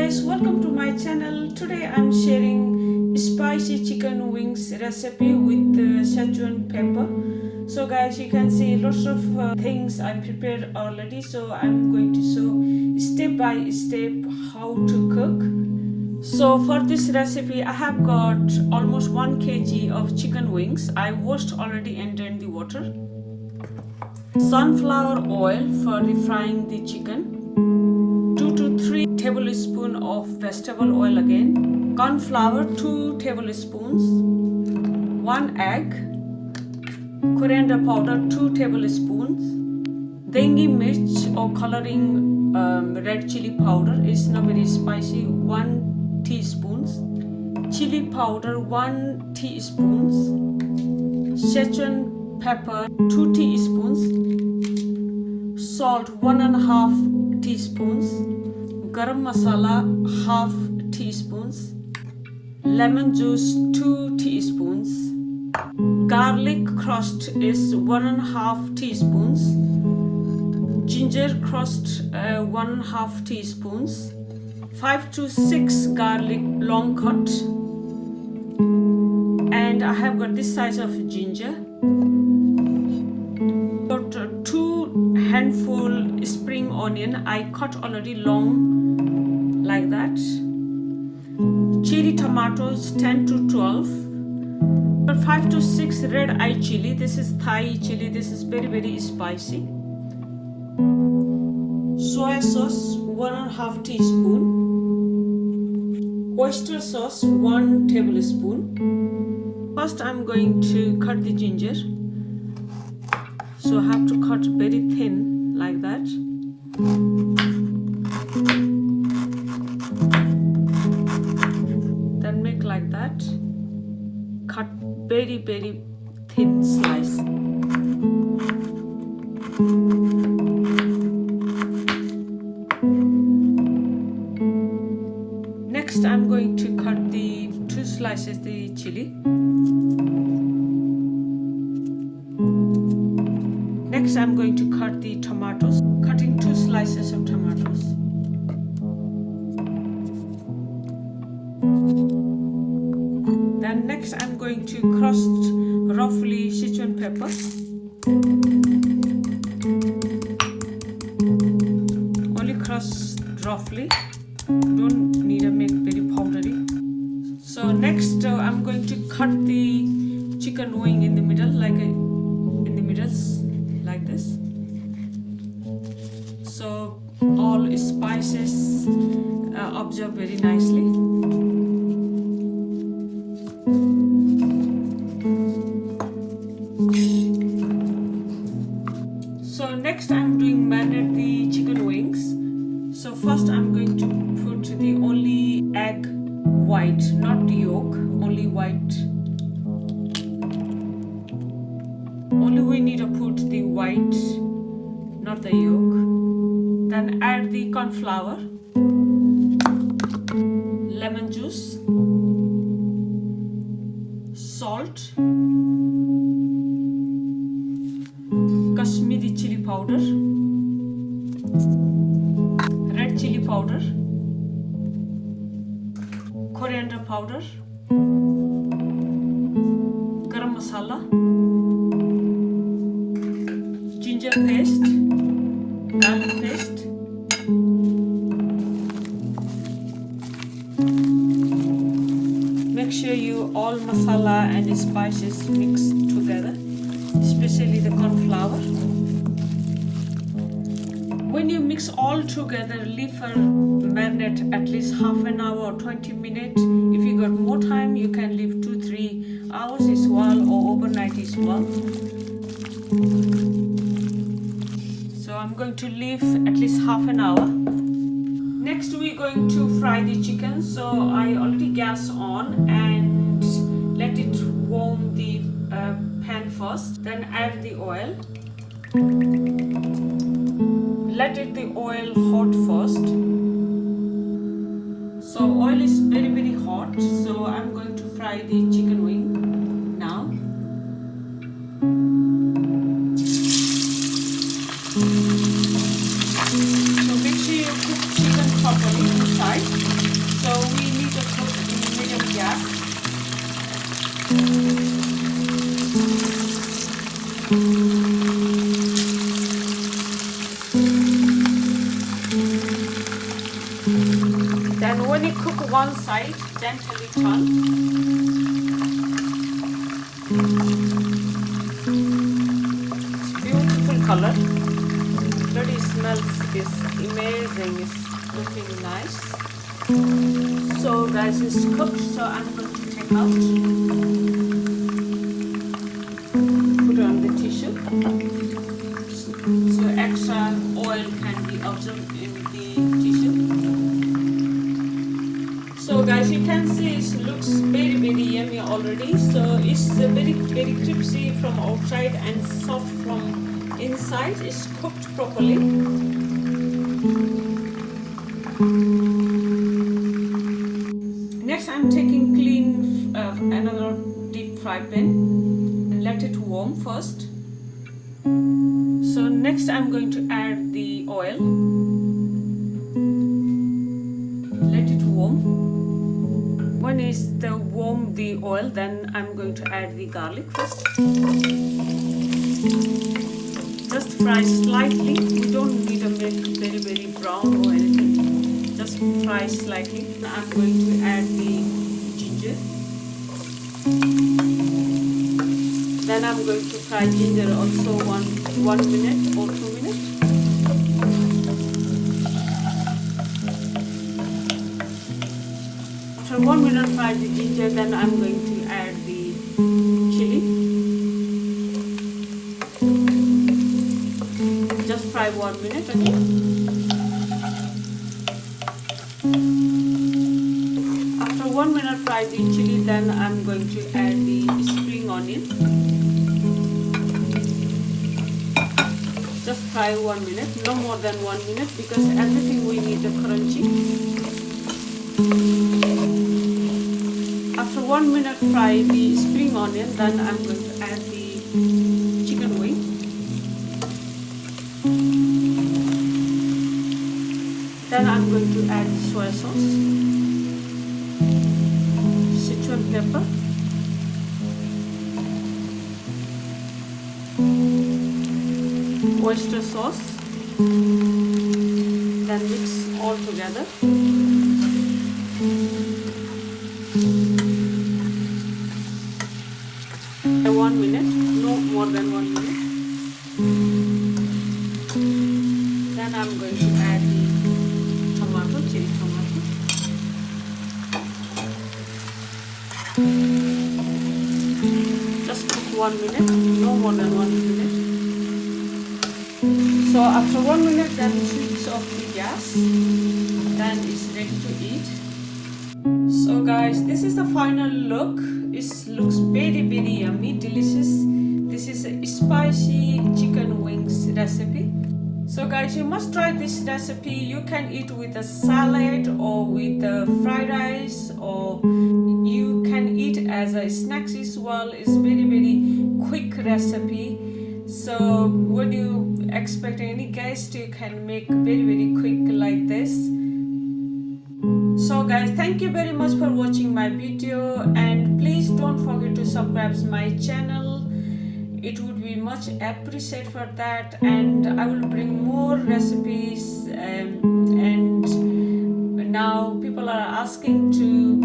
guys, welcome to my channel. Today I'm sharing spicy chicken wings recipe with Sichuan pepper. So guys, you can see lots of things I prepared already, so I'm going to show step by step how to cook. So for this recipe I have got almost 1 kg of chicken wings. I washed already and drained the water. Sunflower oil for refrying the chicken. 2 to 3 tablespoons of vegetable oil again. Corn flour 2 tablespoons. 1 egg. Coriander powder 2 tablespoons. Dengi mirch or coloring red chili powder is not very spicy 1 teaspoon. Chili powder 1 teaspoon. Sichuan pepper 2 teaspoons. Salt 1.5 teaspoons. Garam masala half teaspoons. Lemon juice 2 teaspoons. Garlic crushed is 1.5 teaspoons. Ginger crushed 1.5 teaspoons. 5 to 6 garlic long cut. And I have got this size of ginger. Got 2 handful spring onion. I cut already long like that. Cherry tomatoes 10 to 12. 5 to 6 red eye chili. This is Thai chili. This is very spicy. Soy sauce 1.5 teaspoon. Oyster sauce 1 tablespoon. First I'm going to cut the ginger. So I have to cut very thin like that. Then make like that. Cut very thin slice. Next I'm going to cut the 2 slices the chili. Next I'm going to cut the tomatoes. Cutting 2 slices of tomatoes. Then next I'm going to crust roughly Sichuan pepper. Only crust roughly. Don't need to make very powdery. So next I'm going to cut the chicken wing in the middle, like like this. So all spices absorb very nicely. So next I'm doing marinate the chicken wings. So first I'm going to put the only egg white, not the yolk, only white. Only we need to put the white, not the yolk. Then add the corn flour, lemon juice, salt, Kashmiri chili powder, red chili powder, coriander powder, garam masala, ginger paste, garlic paste, make sure you all masala and spices mix together, especially the corn flour. When you mix all together, leave for marinate at least half an hour or 20 minutes. If you got more time, you can leave 2-3 hours as well, or overnight as well. So I'm going to leave at least half an hour. Next we're going to fry the chicken. So I already gas on and let it warm the pan first. Then add the oil. Let the oil hot first. So oil is very hot. So I'm going to fry the chicken wing now. So make sure you cook chicken properly inside. Then when you cook one side, gently turn. It's beautiful color. Already smells is amazing. It's looking nice. So guys, it's cooked. So I'm going to take out. Put on the tissue. So extra oil can be absorbed in the tissue. So guys, you can see it looks very yummy already. So it's very crispy from outside and soft from inside. It's cooked properly. Next, I'm taking clean another deep fry pan and let it warm first. So next, I'm going to add the oil. Let it warm. When it's warm the oil, then I'm going to add the garlic first. Just fry slightly. We don't need to make very brown or anything. Just fry slightly. I'm going to add the ginger. Then I'm going to fry ginger also 1 minute or 2 minutes. After 1 minute fry the ginger, then I'm going to add the chilli. Just fry 1 minute again. After 1 minute fry the chilli, then I'm going to add the spring onion. Just fry 1 minute, no more than 1 minute, because everything we need the crunchy. After 1 minute fry the spring onion, then I'm going to add the chicken wing. Then I'm going to add soy sauce, Sichuan pepper, oyster sauce. Then mix all together. 1 minute, no more than 1 minute. Then I'm going to add the chili tomato. Just cook 1 minute, no more than 1 minute. So after 1 minute, then switch off the gas. Then it's ready to eat. So guys, this is the final look. It looks very yummy, delicious. This is a spicy chicken wings recipe. So guys, you must try this recipe. You can eat with a salad or with a fried rice, or you can eat as a snacks as well. It's very quick recipe. So when you expect any guest, you can make very quick like this. So guys, thank you very much for watching my video, and please don't forget to subscribe to my channel. It would be much appreciated for that, and I will bring more recipes. And now people are asking to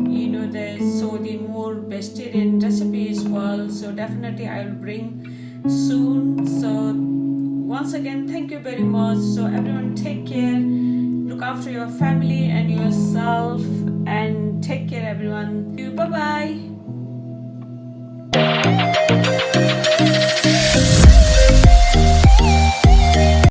the more vegetarian recipes as well. So definitely I will bring soon. So once again, thank you very much. So everyone, take care. Look after your family and yourself, and take care everyone. Bye bye.